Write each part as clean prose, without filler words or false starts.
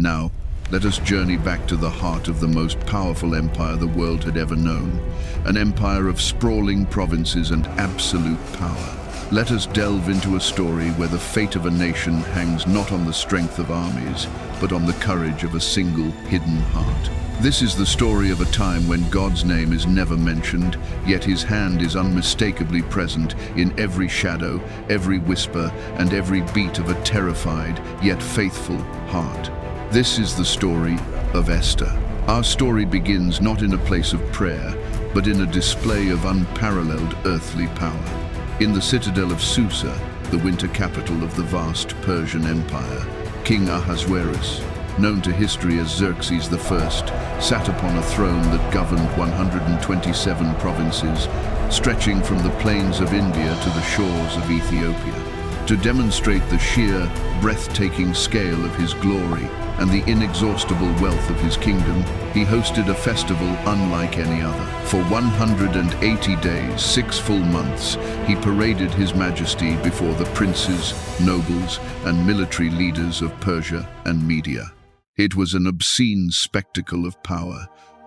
Now, let us journey back to the heart of the most powerful empire the world had ever known, an empire of sprawling provinces and absolute power. Let us delve into a story where the fate of a nation hangs not on the strength of armies, but on the courage of a single hidden heart. This is the story of a time when God's name is never mentioned, yet his hand is unmistakably present in every shadow, every whisper, and every beat of a terrified, yet faithful heart. This is the story of Esther. Our story begins not in a place of prayer, but in a display of unparalleled earthly power. In the citadel of Susa, the winter capital of the vast Persian Empire, King Ahasuerus, known to history as Xerxes I, sat upon a throne that governed 127 provinces, stretching from the plains of India to the shores of Ethiopia. To demonstrate the sheer, breathtaking scale of his glory and the inexhaustible wealth of his kingdom, he hosted a festival unlike any other. For 180 days, 6 full months, he paraded his majesty before the princes, nobles, and military leaders of Persia and Media. It was an obscene spectacle of power,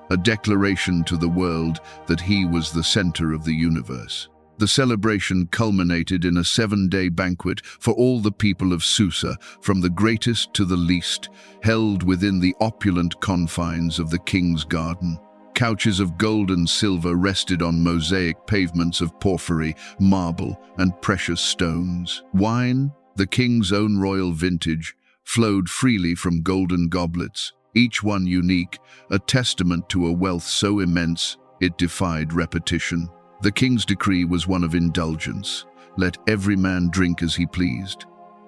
a declaration to the world that he was the center of the universe. The celebration culminated in a 7-day banquet for all the people of Susa, from the greatest to the least, held within the opulent confines of the king's garden. Couches of gold and silver rested on mosaic pavements of porphyry, marble, and precious stones. Wine, the king's own royal vintage, flowed freely from golden goblets, each one unique, a testament to a wealth so immense it defied repetition. The king's decree was one of indulgence. Let every man drink as he pleased.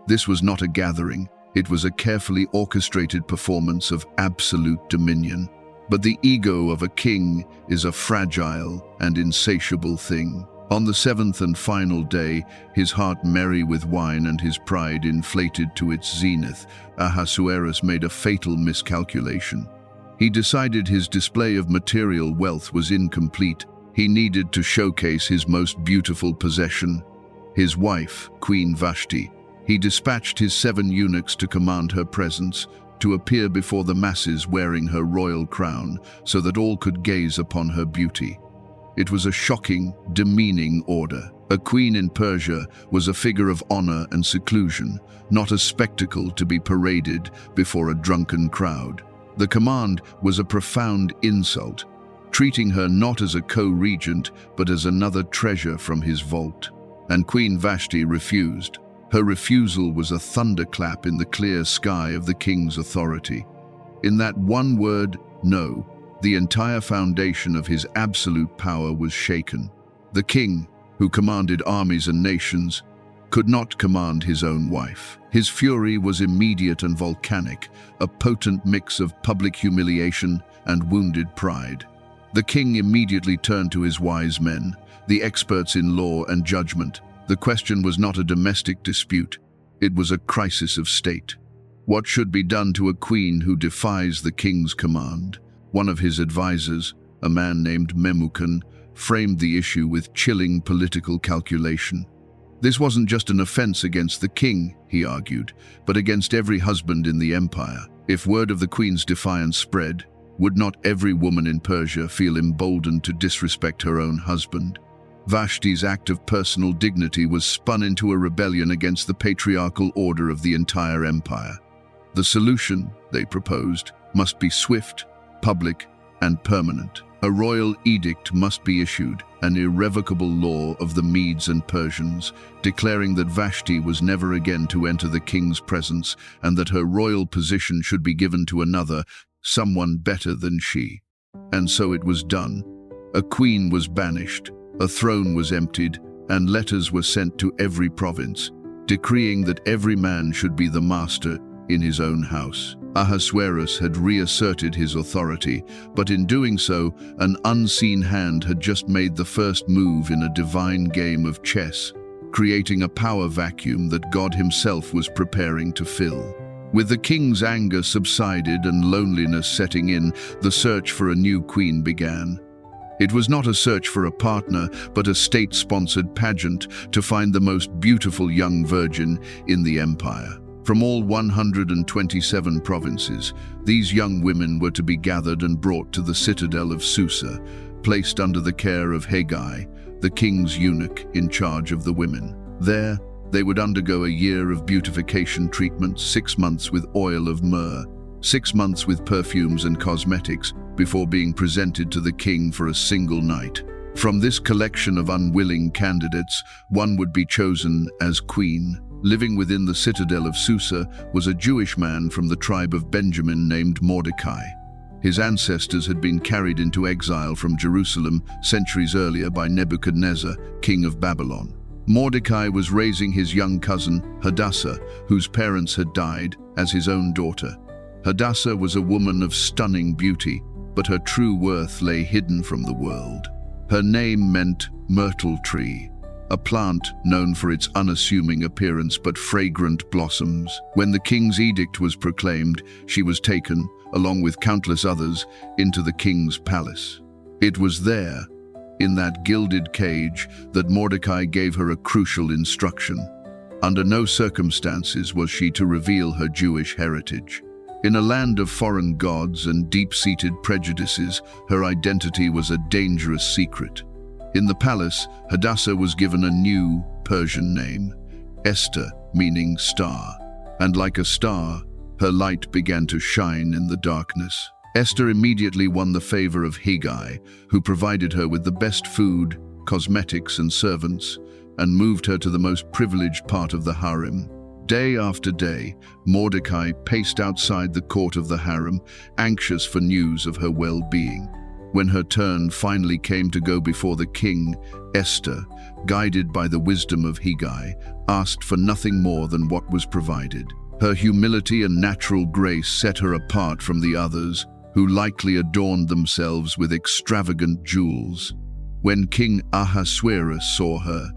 This was not a gathering, it was a carefully orchestrated performance of absolute dominion. But the ego of a king is a fragile and insatiable thing. On the 7th and final day, his heart merry with wine and his pride inflated to its zenith, Ahasuerus made a fatal miscalculation. He decided his display of material wealth was incomplete. He needed to showcase his most beautiful possession, his wife, Queen Vashti. He dispatched his 7 eunuchs to command her presence, to appear before the masses wearing her royal crown, so that all could gaze upon her beauty. It was a shocking, demeaning order. A queen in Persia was a figure of honor and seclusion, not a spectacle to be paraded before a drunken crowd. The command was a profound insult, treating her not as a co-regent, but as another treasure from his vault. And Queen Vashti refused. Her refusal was a thunderclap in the clear sky of the king's authority. In that one word, no, the entire foundation of his absolute power was shaken. The king, who commanded armies and nations, could not command his own wife. His fury was immediate and volcanic, a potent mix of public humiliation and wounded pride. The king immediately turned to his wise men, the experts in law and judgment. The question was not a domestic dispute, it was a crisis of state. What should be done to a queen who defies the king's command? One of his advisors, a man named Memucan, framed the issue with chilling political calculation. This wasn't just an offense against the king, he argued, but against every husband in the empire. If word of the queen's defiance spread, would not every woman in Persia feel emboldened to disrespect her own husband? Vashti's act of personal dignity was spun into a rebellion against the patriarchal order of the entire empire. The solution, they proposed, must be swift, public, and permanent. A royal edict must be issued, an irrevocable law of the Medes and Persians, declaring that Vashti was never again to enter the king's presence and that her royal position should be given to another, someone better than she. And so it was done. A queen was banished, a throne was emptied, and letters were sent to every province, decreeing that every man should be the master in his own house. Ahasuerus had reasserted his authority, but in doing so, an unseen hand had just made the first move in a divine game of chess, creating a power vacuum that God himself was preparing to fill. With the king's anger subsided and loneliness setting in, the search for a new queen began. It was not a search for a partner, but a state-sponsored pageant to find the most beautiful young virgin in the empire. From all 127 provinces, these young women were to be gathered and brought to the citadel of Susa, placed under the care of Haggai, the king's eunuch in charge of the women. There, they would undergo a year of beautification treatments, 6 months with oil of myrrh, 6 months with perfumes and cosmetics, before being presented to the king for a single night. From this collection of unwilling candidates, one would be chosen as queen. Living within the citadel of Susa was a Jewish man from the tribe of Benjamin named Mordecai. His ancestors had been carried into exile from Jerusalem centuries earlier by Nebuchadnezzar, king of Babylon. Mordecai was raising his young cousin, Hadassah, whose parents had died, as his own daughter. Hadassah was a woman of stunning beauty, but her true worth lay hidden from the world. Her name meant myrtle tree, a plant known for its unassuming appearance but fragrant blossoms. When the king's edict was proclaimed, she was taken, along with countless others, into the king's palace. It was there, in that gilded cage, that Mordecai gave her a crucial instruction. Under no circumstances was she to reveal her Jewish heritage. In a land of foreign gods and deep-seated prejudices, her identity was a dangerous secret. In the palace, Hadassah was given a new Persian name, Esther, meaning star, and like a star, her light began to shine in the darkness. Esther immediately won the favor of Haggai, who provided her with the best food, cosmetics, and servants, and moved her to the most privileged part of the harem. Day after day, Mordecai paced outside the court of the harem, anxious for news of her well-being. When her turn finally came to go before the king, Esther, guided by the wisdom of Haggai, asked for nothing more than what was provided. Her humility and natural grace set her apart from the others, who likely adorned themselves with extravagant jewels. When King Ahasuerus saw her,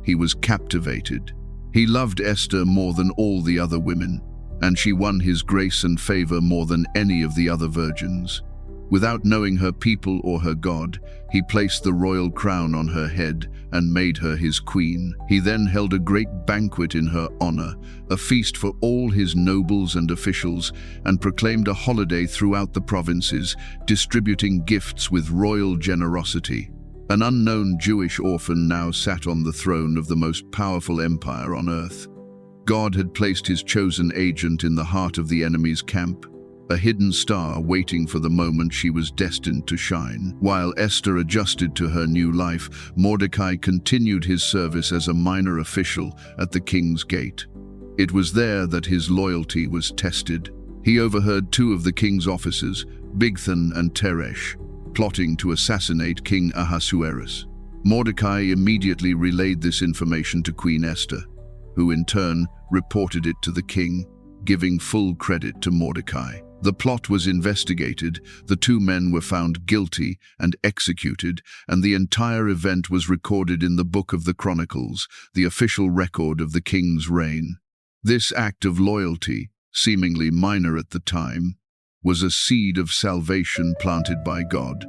he was captivated. He loved Esther more than all the other women, and she won his grace and favor more than any of the other virgins. Without knowing her people or her God, he placed the royal crown on her head and made her his queen. He then held a great banquet in her honor, a feast for all his nobles and officials, and proclaimed a holiday throughout the provinces, distributing gifts with royal generosity. An unknown Jewish orphan now sat on the throne of the most powerful empire on earth. God had placed his chosen agent in the heart of the enemy's camp, a hidden star waiting for the moment she was destined to shine. While Esther adjusted to her new life, Mordecai continued his service as a minor official at the king's gate. It was there that his loyalty was tested. He overheard 2 of the king's officers, Bigthan and Teresh, plotting to assassinate King Ahasuerus. Mordecai immediately relayed this information to Queen Esther, who in turn reported it to the king, giving full credit to Mordecai. The plot was investigated, the 2 men were found guilty and executed, and the entire event was recorded in the Book of the Chronicles, the official record of the king's reign. This act of loyalty, seemingly minor at the time, was a seed of salvation planted by God,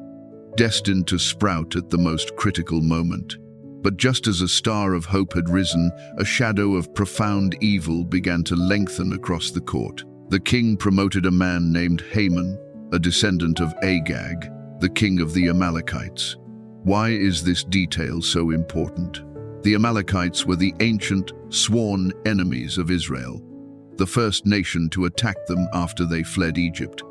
destined to sprout at the most critical moment. But just as a star of hope had risen, a shadow of profound evil began to lengthen across the court. The king promoted a man named Haman, a descendant of Agag, the king of the Amalekites. Why is this detail so important? The Amalekites were the ancient, sworn enemies of Israel, the first nation to attack them after they fled Egypt.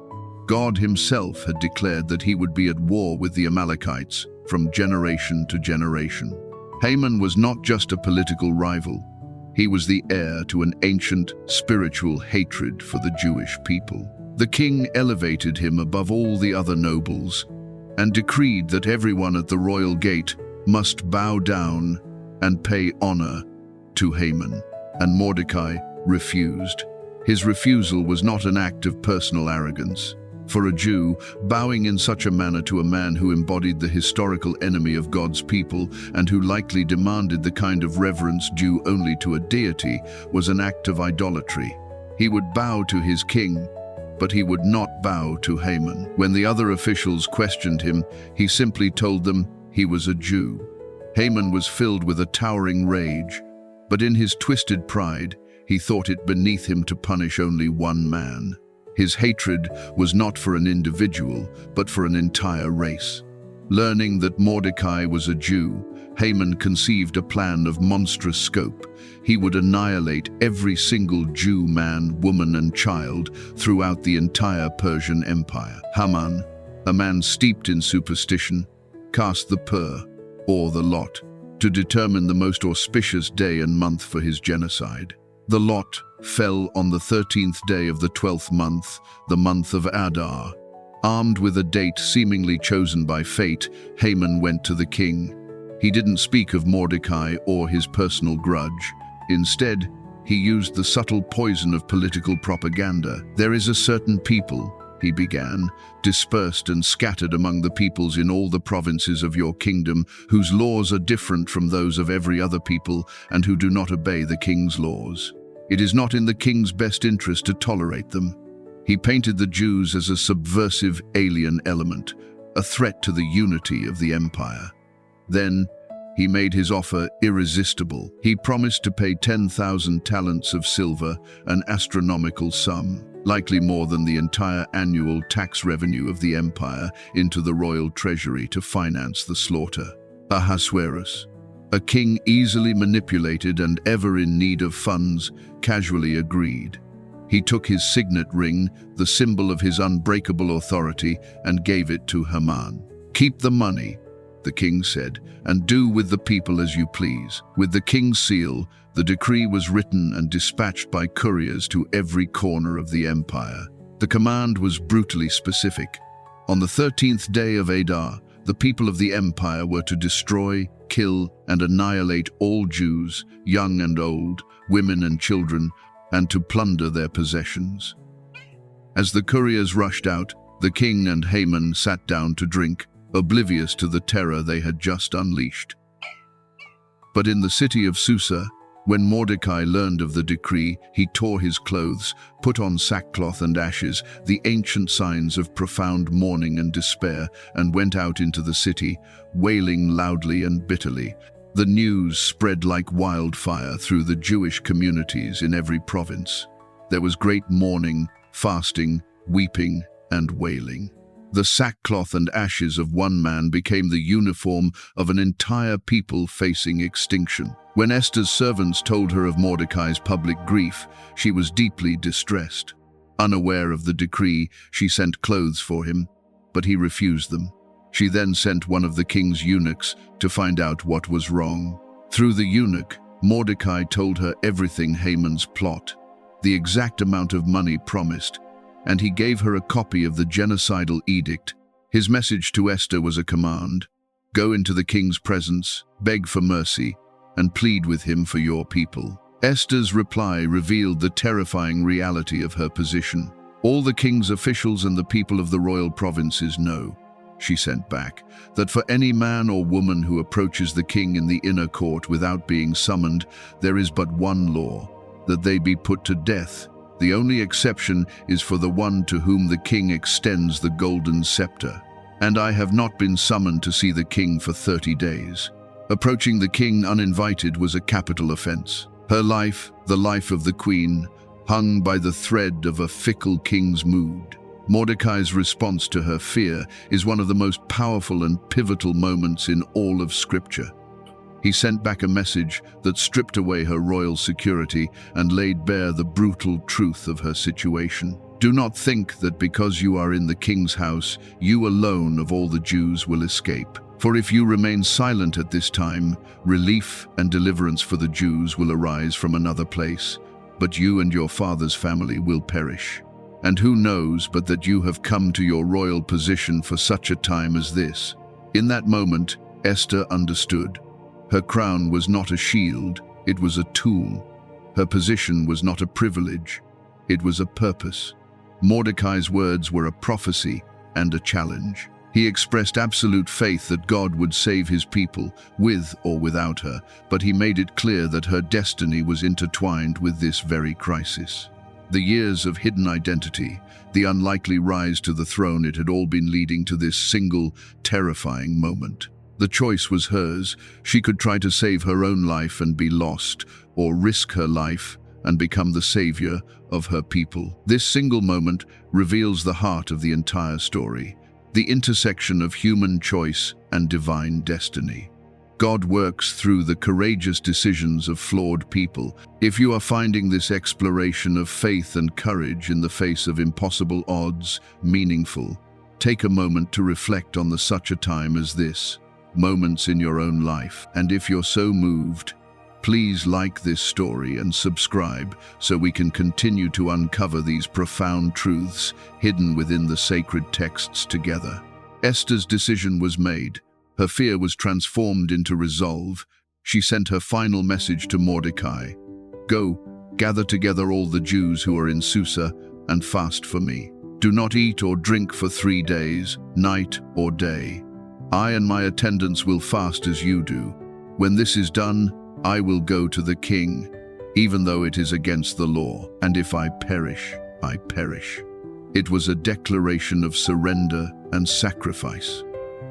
God himself had declared that he would be at war with the Amalekites from generation to generation. Haman was not just a political rival. He was the heir to an ancient, spiritual hatred for the Jewish people. The king elevated him above all the other nobles and decreed that everyone at the royal gate must bow down and pay honor to Haman. And Mordecai refused. His refusal was not an act of personal arrogance. For a Jew, bowing in such a manner to a man who embodied the historical enemy of God's people and who likely demanded the kind of reverence due only to a deity was an act of idolatry. He would bow to his king, but he would not bow to Haman. When the other officials questioned him, he simply told them he was a Jew. Haman was filled with a towering rage, but in his twisted pride, He thought it beneath him to punish only one man. His hatred was not for an individual, but for an entire race. Learning that Mordecai was a Jew, Haman conceived a plan of monstrous scope. He would annihilate every single Jew man, woman, and child throughout the entire Persian Empire. Haman, a man steeped in superstition, cast the pur, or the lot, to determine the most auspicious day and month for his genocide. The lot fell on the 13th day of the 12th month, the month of Adar. Armed with a date seemingly chosen by fate, Haman went to the king. He didn't speak of Mordecai or his personal grudge. Instead, he used the subtle poison of political propaganda. "There is a certain people," he began, "dispersed and scattered among the peoples in all the provinces of your kingdom, whose laws are different from those of every other people and who do not obey the king's laws. It is not in the king's best interest to tolerate them." He painted the Jews as a subversive alien element, a threat to the unity of the empire. Then, he made his offer irresistible. He promised to pay 10,000 talents of silver, an astronomical sum, likely more than the entire annual tax revenue of the empire, into the royal treasury to finance the slaughter. Ahasuerus, a king easily manipulated and ever in need of funds, casually agreed. He took his signet ring, the symbol of his unbreakable authority, and gave it to Haman. "Keep the money," the king said, "and do with the people as you please." With the king's seal, the decree was written and dispatched by couriers to every corner of the empire. The command was brutally specific. On the 13th day of Adar, the people of the empire were to destroy, kill, and annihilate all Jews, young and old, women and children, and to plunder their possessions. As the couriers rushed out, the king and Haman sat down to drink, oblivious to the terror they had just unleashed. But in the city of Susa, when Mordecai learned of the decree, he tore his clothes, put on sackcloth and ashes, the ancient signs of profound mourning and despair, and went out into the city, wailing loudly and bitterly. The news spread like wildfire through the Jewish communities in every province. There was great mourning, fasting, weeping, and wailing. The sackcloth and ashes of one man became the uniform of an entire people facing extinction. When Esther's servants told her of Mordecai's public grief, she was deeply distressed. Unaware of the decree, she sent clothes for him, but he refused them. She then sent one of the king's eunuchs to find out what was wrong. Through the eunuch, Mordecai told her everything Haman's plot, the exact amount of money promised, and he gave her a copy of the genocidal edict. His message to Esther was a command: "Go into the king's presence, beg for mercy, and plead with him for your people." Esther's reply revealed the terrifying reality of her position. "All the king's officials and the people of the royal provinces know," she sent back, "that for any man or woman who approaches the king in the inner court without being summoned, there is but one law, that they be put to death. The only exception is for the one to whom the king extends the golden scepter. And I have not been summoned to see the king for 30 days. Approaching the king uninvited was a capital offense. Her life, the life of the queen, hung by the thread of a fickle king's mood. Mordecai's response to her fear is one of the most powerful and pivotal moments in all of Scripture. He sent back a message that stripped away her royal security and laid bare the brutal truth of her situation. "Do not think that because you are in the king's house, you alone of all the Jews will escape. For if you remain silent at this time, relief and deliverance for the Jews will arise from another place, but you and your father's family will perish. And who knows but that you have come to your royal position for such a time as this?" In that moment, Esther understood. Her crown was not a shield, it was a tool. Her position was not a privilege, it was a purpose. Mordecai's words were a prophecy and a challenge. He expressed absolute faith that God would save his people, with or without her, but he made it clear that her destiny was intertwined with this very crisis. The years of hidden identity, the unlikely rise to the throne, it had all been leading to this single, terrifying moment. The choice was hers. She could try to save her own life and be lost, or risk her life and become the savior of her people. This single moment reveals the heart of the entire story, the intersection of human choice and divine destiny. God works through the courageous decisions of flawed people. If you are finding this exploration of faith and courage in the face of impossible odds meaningful, take a moment to reflect on such a time as this, moments in your own life. And if you're so moved, please like this story and subscribe so we can continue to uncover these profound truths hidden within the sacred texts together. Esther's decision was made. Her fear was transformed into resolve. She sent her final message to Mordecai. "Go, gather together all the Jews who are in Susa and fast for me. Do not eat or drink for 3 days, night or day. I and my attendants will fast as you do. When this is done, I will go to the king, even though it is against the law, and if I perish, I perish." It was a declaration of surrender and sacrifice.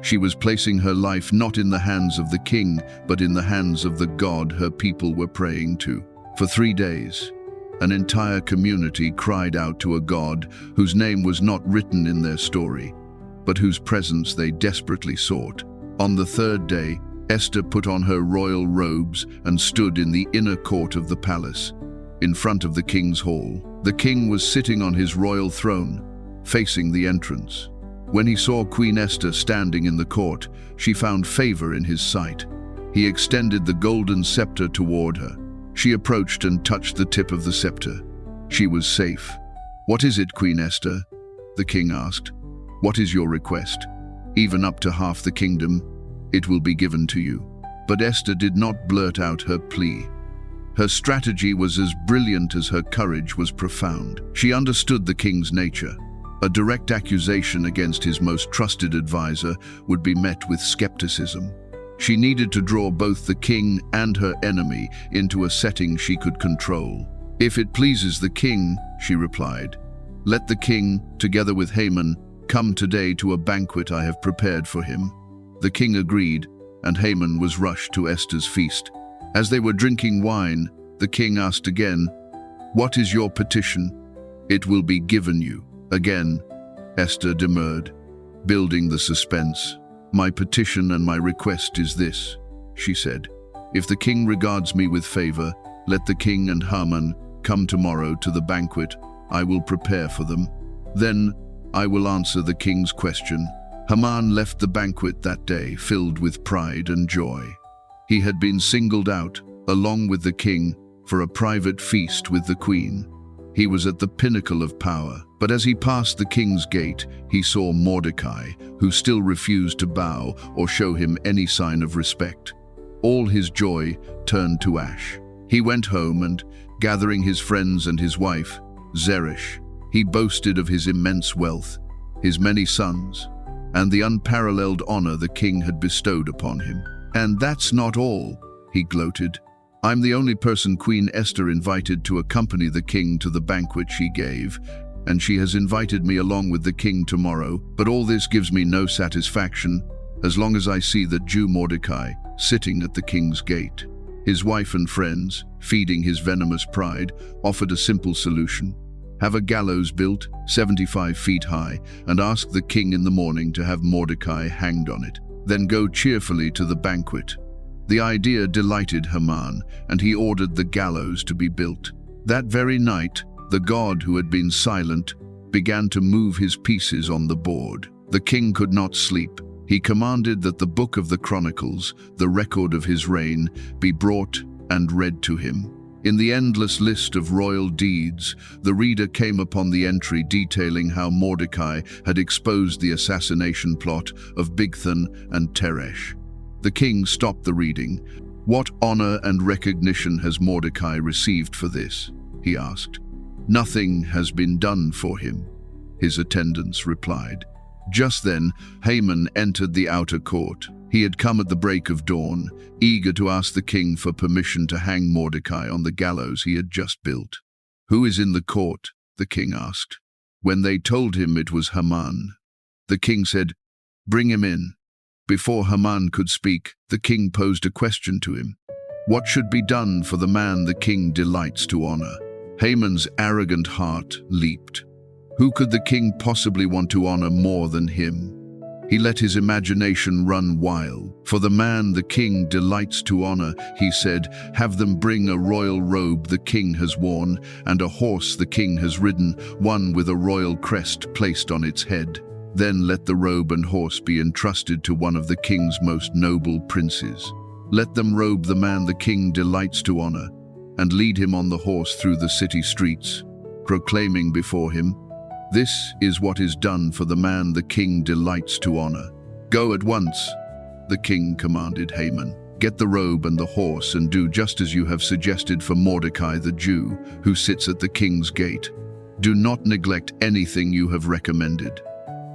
She was placing her life not in the hands of the king, but in the hands of the God her people were praying to. For 3 days, an entire community cried out to a God whose name was not written in their story, but whose presence they desperately sought. On the 3rd day, Esther put on her royal robes and stood in the inner court of the palace, in front of the king's hall. The king was sitting on his royal throne, facing the entrance. When he saw Queen Esther standing in the court, she found favor in his sight. He extended the golden scepter toward her. She approached and touched the tip of the scepter. She was safe. "What is it, Queen Esther?" the king asked. "What is your request? Even up to half the kingdom, it will be given to you." But Esther did not blurt out her plea. Her strategy was as brilliant as her courage was profound. She understood the king's nature. A direct accusation against his most trusted advisor would be met with skepticism. She needed to draw both the king and her enemy into a setting she could control. "If it pleases the king," she replied, "let the king, together with Haman, come today to a banquet I have prepared for him." The king agreed, and Haman was rushed to Esther's feast. As they were drinking wine, the king asked again, "What is your petition? It will be given you." Again, Esther demurred, building the suspense. "My petition and my request is this," she said. "If the king regards me with favor, let the king and Haman come tomorrow to the banquet I will prepare for them. Then I will answer the king's question." Haman left the banquet that day filled with pride and joy. He had been singled out, along with the king, for a private feast with the queen. He was at the pinnacle of power, but as he passed the king's gate, he saw Mordecai, who still refused to bow or show him any sign of respect. All his joy turned to ash. He went home and, gathering his friends and his wife, Zeresh, he boasted of his immense wealth, his many sons, and the unparalleled honor the king had bestowed upon him. "And that's not all," he gloated. "I'm the only person Queen Esther invited to accompany the king to the banquet she gave, and she has invited me along with the king tomorrow. But all this gives me no satisfaction, as long as I see that Jew Mordecai sitting at the king's gate." His wife and friends, feeding his venomous pride, offered a simple solution. Have a gallows built, 75 feet high, and ask the king in the morning to have Mordecai hanged on it. Then go cheerfully to the banquet. The idea delighted Haman, and he ordered the gallows to be built. That very night, the god who had been silent began to move his pieces on the board. The king could not sleep. He commanded that the book of the Chronicles, the record of his reign, be brought and read to him. In the endless list of royal deeds, the reader came upon the entry detailing how Mordecai had exposed the assassination plot of Bigthan and Teresh. The king stopped the reading. "What honor and recognition has Mordecai received for this?" he asked. "Nothing has been done for him," his attendants replied. Just then, Haman entered the outer court. He had come at the break of dawn, eager to ask the king for permission to hang Mordecai on the gallows he had just built. "Who is in the court?" the king asked. When they told him it was Haman, the king said, "Bring him in." Before Haman could speak, the king posed a question to him. What should be done for the man the king delights to honor? Haman's arrogant heart leaped. Who could the king possibly want to honor more than him? He let his imagination run wild. For the man the king delights to honor, he said, have them bring a royal robe the king has worn, and a horse the king has ridden, one with a royal crest placed on its head. Then let the robe and horse be entrusted to one of the king's most noble princes. Let them robe the man the king delights to honor, and lead him on the horse through the city streets, proclaiming before him, this is what is done for the man the king delights to honor. Go at once, the king commanded Haman. Get the robe and the horse and do just as you have suggested for Mordecai the Jew, who sits at the king's gate. Do not neglect anything you have recommended.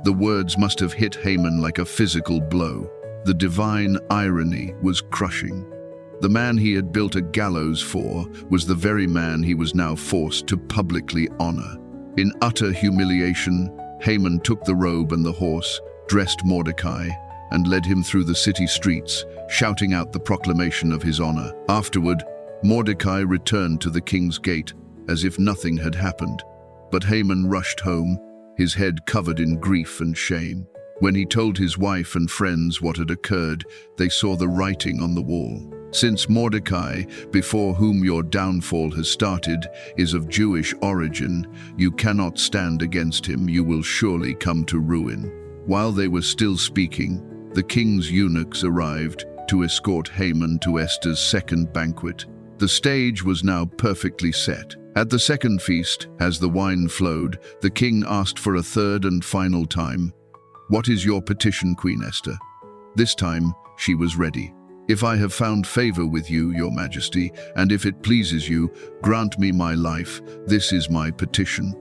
The words must have hit Haman like a physical blow. The divine irony was crushing. The man he had built a gallows for was the very man he was now forced to publicly honor. In utter humiliation, Haman took the robe and the horse, dressed Mordecai, and led him through the city streets, shouting out the proclamation of his honor. Afterward, Mordecai returned to the king's gate as if nothing had happened. But Haman rushed home, his head covered in grief and shame. When he told his wife and friends what had occurred, they saw the writing on the wall. Since Mordecai, before whom your downfall has started, is of Jewish origin, you cannot stand against him, you will surely come to ruin. While they were still speaking, the king's eunuchs arrived to escort Haman to Esther's second banquet. The stage was now perfectly set. At the second feast, as the wine flowed, the king asked for a third and final time, "What is your petition, Queen Esther?" This time, she was ready. "If I have found favor with you, your majesty, and if it pleases you, grant me my life, this is my petition.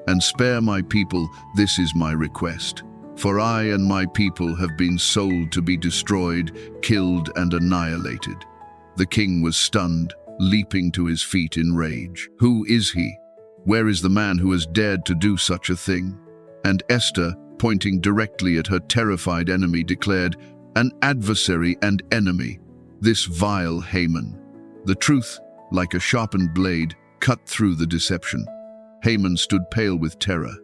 And spare my people, this is my request. For I and my people have been sold to be destroyed, killed, and annihilated." The king was stunned, leaping to his feet in rage. Who is he? Where is the man who has dared to do such a thing? And Esther, pointing directly at her terrified enemy, declared, "An adversary and enemy, this vile Haman." The truth, like a sharpened blade, cut through the deception. Haman stood pale with terror.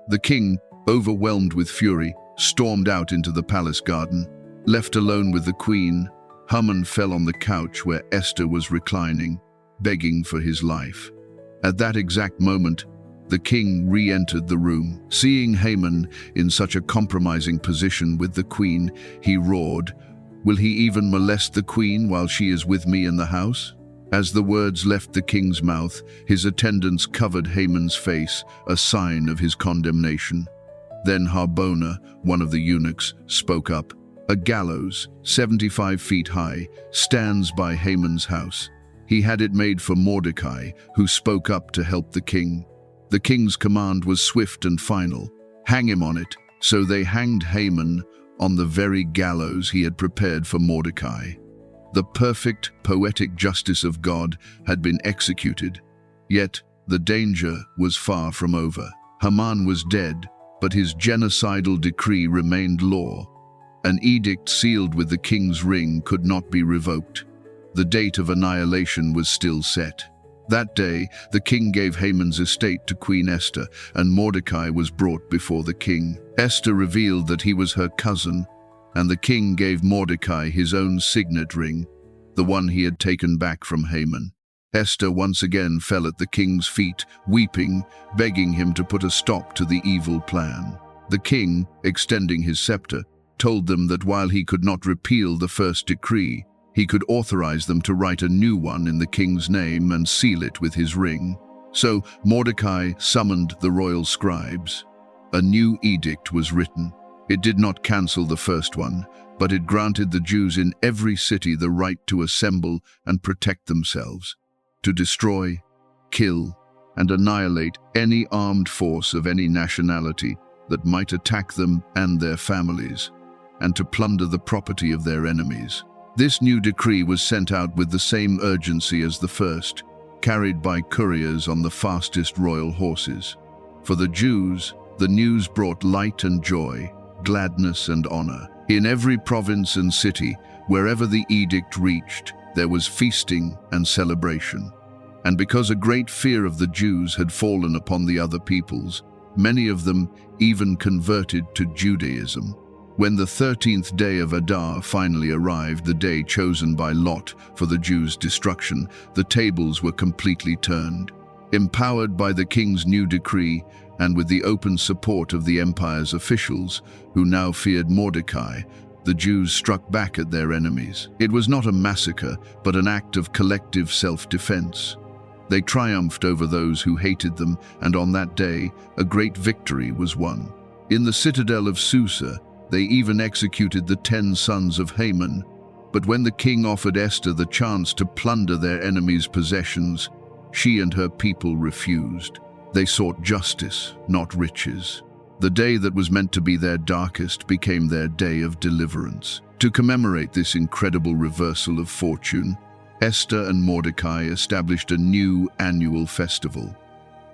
The king, overwhelmed with fury, stormed out into the palace garden. Left alone with the queen, Haman fell on the couch where Esther was reclining, begging for his life. At that exact moment, the king re-entered the room. Seeing Haman in such a compromising position with the queen, he roared, "Will he even molest the queen while she is with me in the house?" As the words left the king's mouth, his attendants covered Haman's face, a sign of his condemnation. Then Harbona, one of the eunuchs, spoke up. "A gallows, 75 feet high, stands by Haman's house. He had it made for Mordecai, who spoke up to help the king. The king's command was swift and final. Hang him on it." So they hanged Haman on the very gallows he had prepared for Mordecai. The perfect, poetic justice of God had been executed. Yet the danger was far from over. Haman was dead, but his genocidal decree remained law. An edict sealed with the king's ring could not be revoked. The date of annihilation was still set. That day, the king gave Haman's estate to Queen Esther, and Mordecai was brought before the king. Esther revealed that he was her cousin, and the king gave Mordecai his own signet ring, the one he had taken back from Haman. Esther once again fell at the king's feet, weeping, begging him to put a stop to the evil plan. The king, extending his scepter, told them that while he could not repeal the first decree, he could authorize them to write a new one in the king's name and seal it with his ring. So Mordecai summoned the royal scribes. A new edict was written. It did not cancel the first one, but it granted the Jews in every city the right to assemble and protect themselves, to destroy, kill, and annihilate any armed force of any nationality that might attack them and their families, and to plunder the property of their enemies. This new decree was sent out with the same urgency as the first, carried by couriers on the fastest royal horses. For the Jews, the news brought light and joy, gladness and honor. In every province and city, wherever the edict reached, there was feasting and celebration. And because a great fear of the Jews had fallen upon the other peoples, many of them even converted to Judaism. When the 13th day of Adar finally arrived, the day chosen by Lot for the Jews' destruction, the tables were completely turned. Empowered by the king's new decree, and with the open support of the empire's officials, who now feared Mordecai, the Jews struck back at their enemies. It was not a massacre, but an act of collective self-defense. They triumphed over those who hated them, and on that day, a great victory was won. In the citadel of Susa, they even executed the 10 sons of Haman. But when the king offered Esther the chance to plunder their enemies' possessions, she and her people refused. They sought justice, not riches. The day that was meant to be their darkest became their day of deliverance. To commemorate this incredible reversal of fortune, Esther and Mordecai established a new annual festival,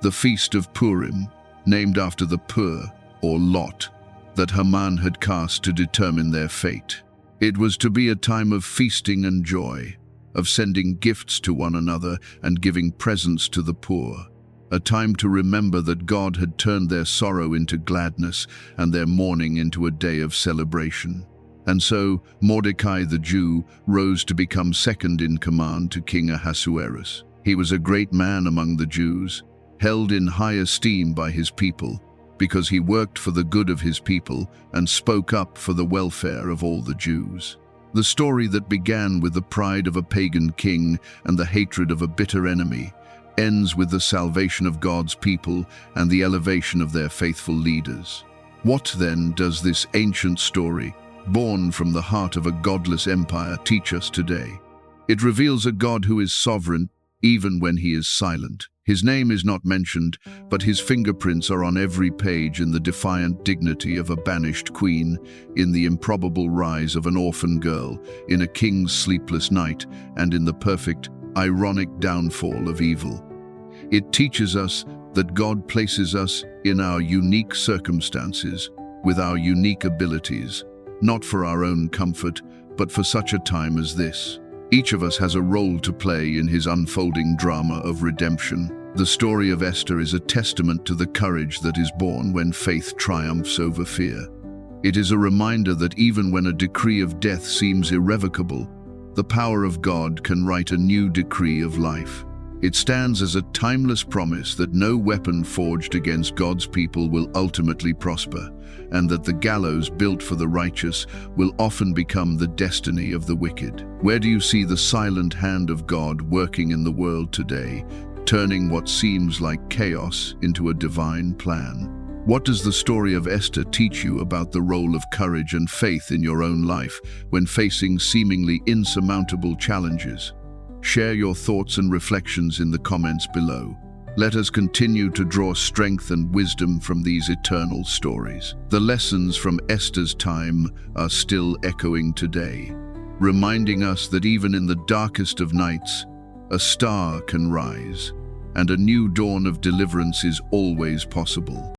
the Feast of Purim, named after the Pur, or lot, that Haman had cast to determine their fate. It was to be a time of feasting and joy, of sending gifts to one another and giving presents to the poor, a time to remember that God had turned their sorrow into gladness and their mourning into a day of celebration. And so Mordecai the Jew rose to become second in command to King Ahasuerus. He was a great man among the Jews, held in high esteem by his people, because he worked for the good of his people and spoke up for the welfare of all the Jews. The story that began with the pride of a pagan king and the hatred of a bitter enemy ends with the salvation of God's people and the elevation of their faithful leaders. What then does this ancient story, born from the heart of a godless empire, teach us today? It reveals a God who is sovereign even when he is silent. His name is not mentioned, but his fingerprints are on every page, in the defiant dignity of a banished queen, in the improbable rise of an orphan girl, in a king's sleepless night, and in the perfect, ironic downfall of evil. It teaches us that God places us in our unique circumstances, with our unique abilities, not for our own comfort, but for such a time as this. Each of us has a role to play in his unfolding drama of redemption. The story of Esther is a testament to the courage that is born when faith triumphs over fear. It is a reminder that even when a decree of death seems irrevocable, the power of God can write a new decree of life. It stands as a timeless promise that no weapon forged against God's people will ultimately prosper, and that the gallows built for the righteous will often become the destiny of the wicked. Where do you see the silent hand of God working in the world today, turning what seems like chaos into a divine plan? What does the story of Esther teach you about the role of courage and faith in your own life when facing seemingly insurmountable challenges? Share your thoughts and reflections in the comments below. Let us continue to draw strength and wisdom from these eternal stories. The lessons from Esther's time are still echoing today, reminding us that even in the darkest of nights, a star can rise, and a new dawn of deliverance is always possible.